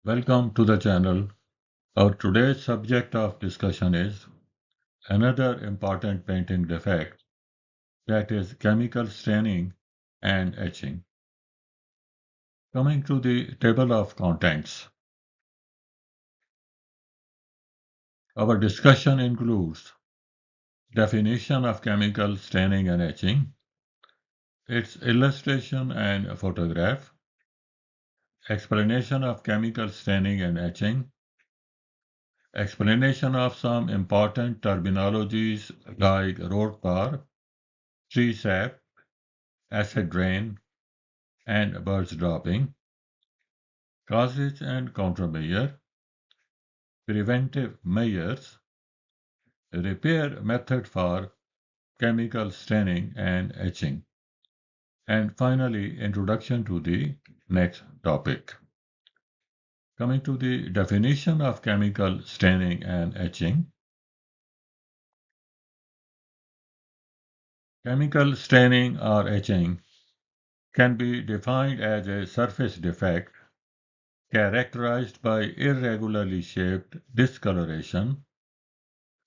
Welcome to the channel. Our today's subject of discussion is another important painting defect, that is chemical staining and etching. Coming to the table of contents, our discussion includes definition of chemical staining and etching, its illustration and photograph, explanation of chemical staining and etching, explanation of some important terminologies like road tar, tree sap, acid rain, and birds dropping, causes and countermeasure, preventive measures, repair method for chemical staining and etching, and finally introduction to the next topic. Coming to the definition of chemical staining and etching. Chemical staining or etching can be defined as a surface defect characterized by irregularly shaped discoloration,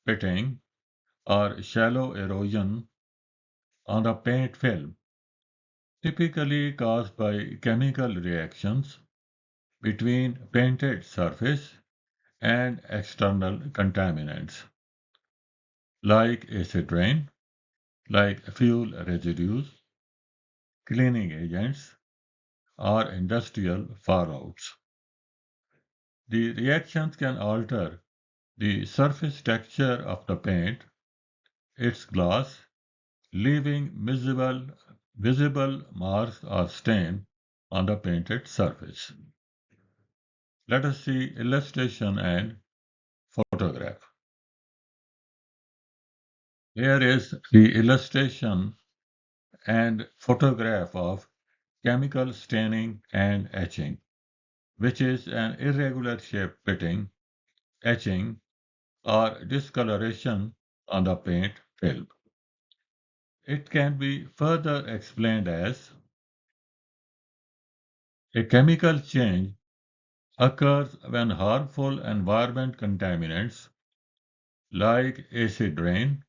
pitting, or shallow erosion on the paint film, typically caused by chemical reactions between painted surface and external contaminants like acid rain, like fuel residues, cleaning agents, or industrial fallouts. The reactions can alter the surface texture of the paint, its gloss, leaving visible marks or stain on the painted surface. Let us see illustration and photograph. Here is the illustration and photograph of chemical staining and etching, which is an irregular shape pitting, etching, or discoloration on the paint film. It can be further explained as a chemical change occurs when harmful environment contaminants like acid rain,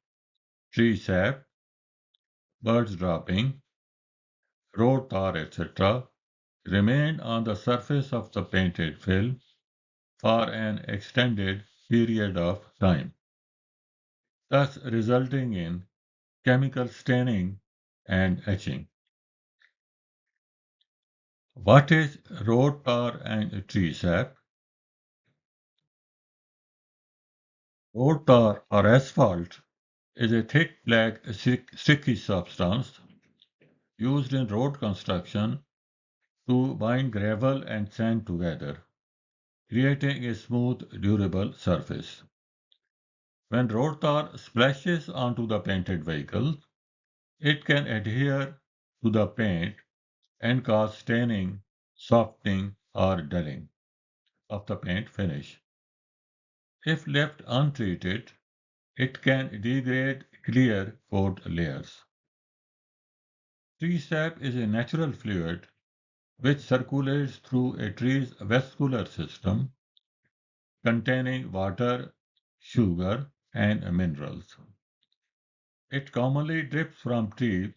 tree sap, birds dropping, road tar, etc., remain on the surface of the painted film for an extended period of time, thus resulting in chemical staining and etching. What is road tar and tree sap? Road tar or asphalt is a thick black sticky substance used in road construction to bind gravel and sand together, creating a smooth, durable surface. When road tar splashes onto the painted vehicle, it can adhere to the paint and cause staining, softening, or dulling of the paint finish. If left untreated, it can degrade clear coat layers. Tree sap is a natural fluid which circulates through a tree's vascular system containing water, sugar, and minerals. It commonly drips from trees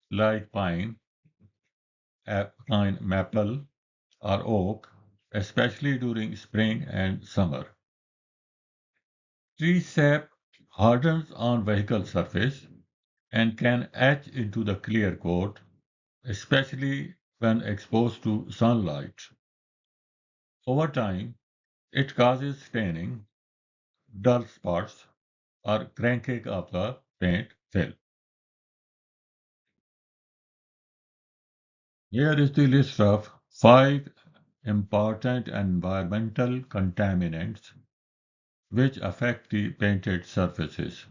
like pine, maple, or oak, especially during spring and summer. Tree sap hardens on vehicle surface and can etch into the clear coat, especially when exposed to sunlight. Over time, it causes staining, dull spots, or cranking of the paint film. Here is the list of 5 important environmental contaminants which affect the painted surfaces.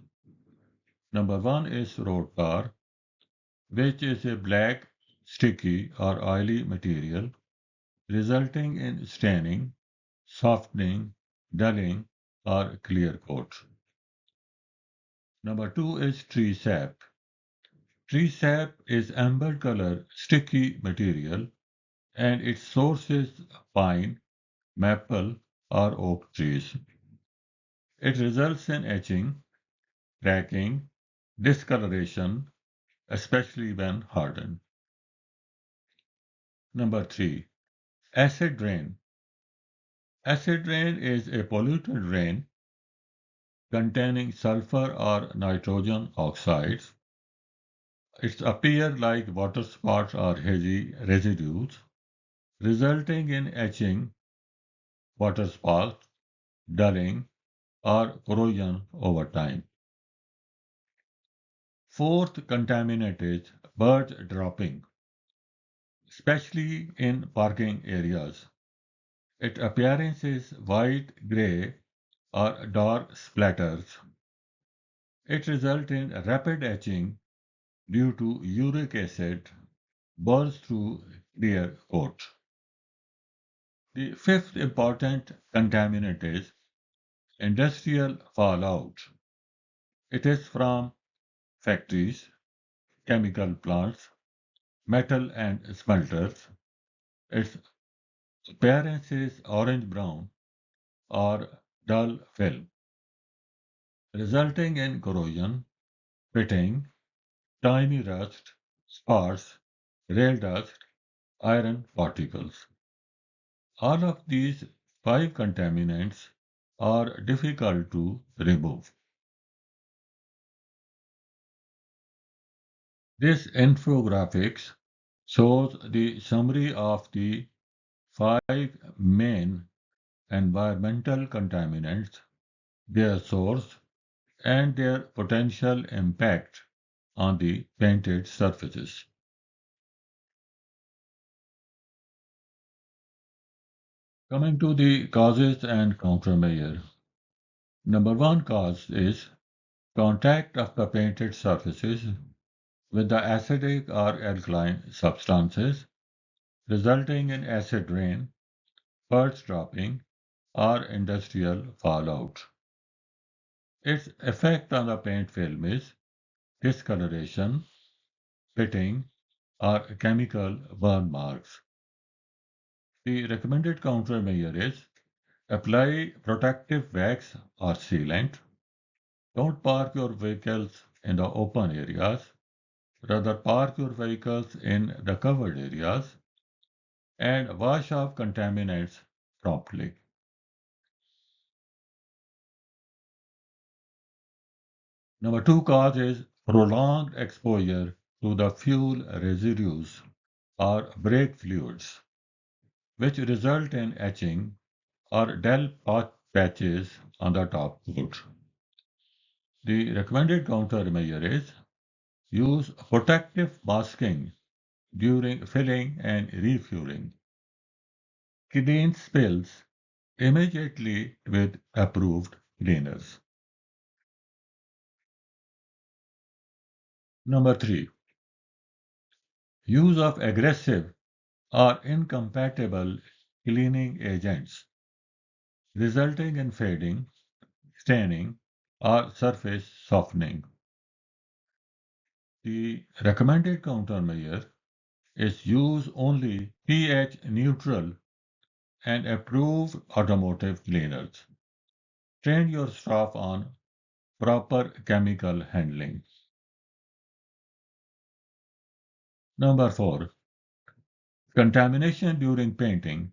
Number 1 is road tar, which is a black, sticky, or oily material resulting in staining, softening, dulling, or clear coat. Number 2 is tree sap. Tree sap is amber color sticky material and its source is pine, maple, or oak trees. It results in etching, cracking, discoloration, especially when hardened. Number 3. Acid rain. Acid rain is a polluted rain containing sulfur or nitrogen oxides. It appears like water spots or hazy residues, resulting in etching, water spots, dulling, or corrosion over time. Fourth contaminant is bird dropping, especially in parking areas. Its appearance is white, gray, or dark splatters. It results in rapid etching due to uric acid burns through clear coat. The fifth important contaminant is industrial fallout. It is from factories, chemical plants, metal and smelters. Its appearance is orange-brown or dull film, resulting in corrosion, pitting, tiny rust, sparks, rail dust, iron particles. All of these five contaminants are difficult to remove. This infographics shows the summary of the five main environmental contaminants, their source, and their potential impact on the painted surfaces. Coming to the causes and countermeasure. Number one cause is contact of the painted surfaces with the acidic or alkaline substances, resulting in acid rain, birds dropping, or industrial fallout. Its effect on the paint film is discoloration, pitting, or chemical burn marks. The recommended countermeasure is apply protective wax or sealant. Don't park your vehicles in the open areas. Rather, park your vehicles in the covered areas and wash off contaminants promptly. Number two cause is prolonged exposure to the fuel residues or brake fluids, which result in etching or dull patches on the top coat. The recommended countermeasure is use protective masking during filling and refueling. Clean spills immediately with approved cleaners. Number 3. Use of aggressive or incompatible cleaning agents, resulting in fading, staining, or surface softening. The recommended countermeasure is use only pH neutral and approved automotive cleaners. Train your staff on proper chemical handling. Number 4. Contamination during painting,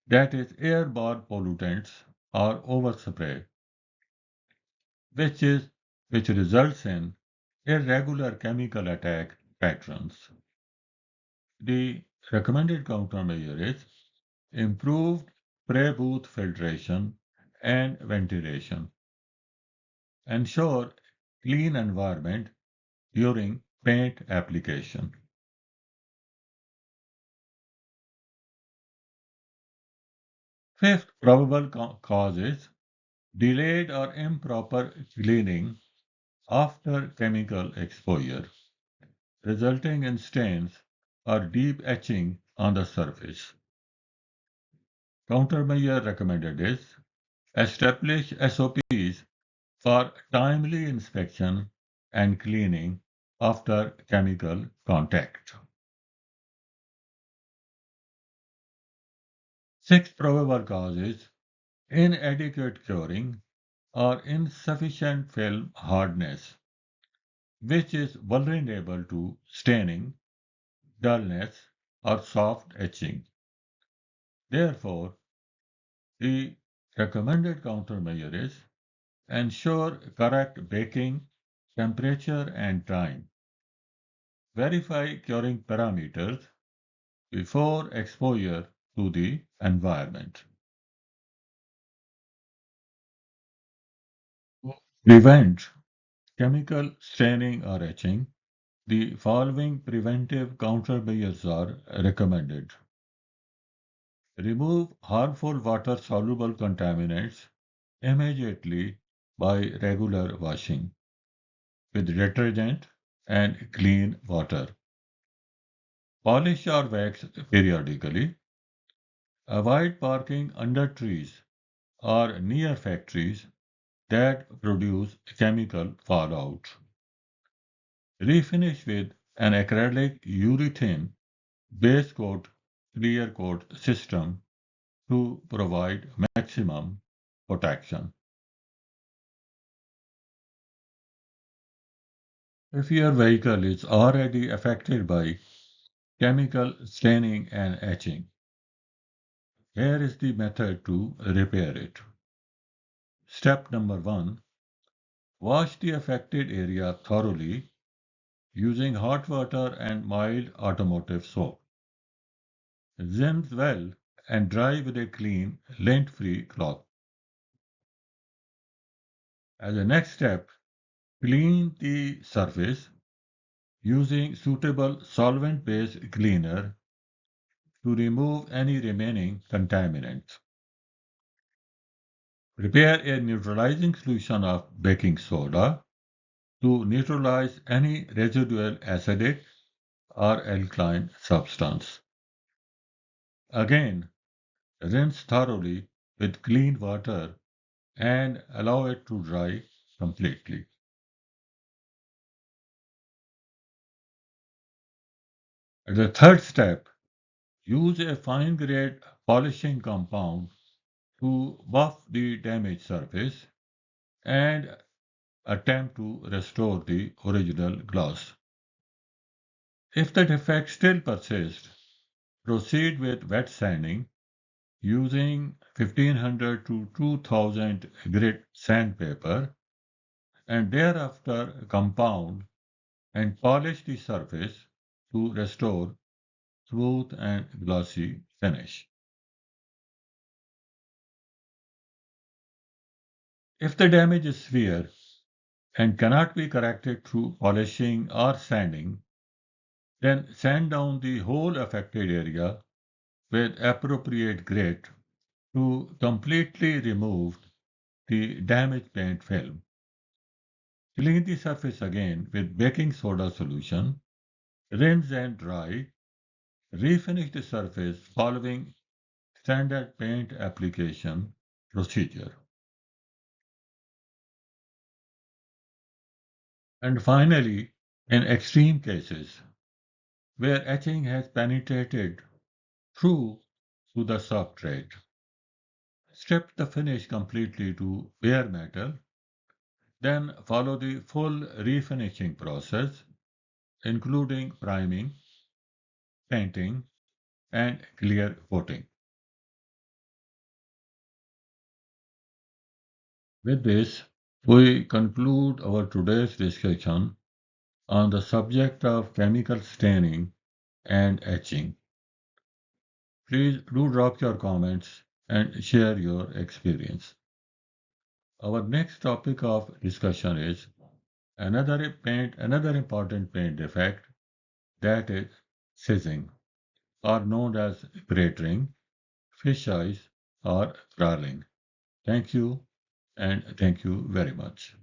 that is airborne pollutants or overspray, which is which results in irregular chemical attack patterns. The recommended countermeasure is improved spray booth filtration and ventilation. Ensure clean environment during paint application. Fifth probable cause is delayed or improper cleaning after chemical exposure, resulting in stains or deep etching on the surface. Countermeasure recommended is establish SOPs for timely inspection and cleaning after chemical contact. Sixth probable cause is inadequate curing or insufficient film hardness, which is vulnerable to staining, dullness, or soft etching. Therefore, the recommended countermeasure is ensure correct baking temperature and time. Verify curing parameters before exposure to the environment. To prevent chemical staining or etching, the following preventive countermeasures are recommended. Remove harmful water-soluble contaminants immediately by regular washing with detergent and clean water. Polish or wax periodically. Avoid parking under trees or near factories that produce chemical fallout. Refinish with an acrylic urethane base coat clear coat system to provide maximum protection. If your vehicle is already affected by chemical staining and etching, here is the method to repair it. Step number 1. Wash the affected area thoroughly using hot water and mild automotive soap. Rinse well and dry with a clean, lint-free cloth. As a next step, clean the surface using suitable solvent-based cleaner to remove any remaining contaminants. Prepare a neutralizing solution of baking soda to neutralize any residual acidic or alkaline substance. Again, rinse thoroughly with clean water and allow it to dry completely. The third step, use a fine-grade polishing compound to buff the damaged surface and attempt to restore the original gloss. If the defect still persists, proceed with wet sanding using 1500 to 2000 grit sandpaper and thereafter compound and polish the surface to restore smooth and glossy finish. If the damage is severe and cannot be corrected through polishing or sanding, then sand down the whole affected area with appropriate grit to completely remove the damaged paint film. Clean the surface again with baking soda solution, rinse and dry, refinish the surface following standard paint application procedure. And finally, in extreme cases where etching has penetrated through to the substrate, strip the finish completely to bare metal, then follow the full refinishing process, including priming, painting, and clear coating. With this, we conclude our today's discussion on the subject of chemical staining and etching. Please do drop your comments and share your experience. Our next topic of discussion is another important paint defect, that is sizzing, or known as cratering, fish eyes, or crawling. Thank you, and thank you very much.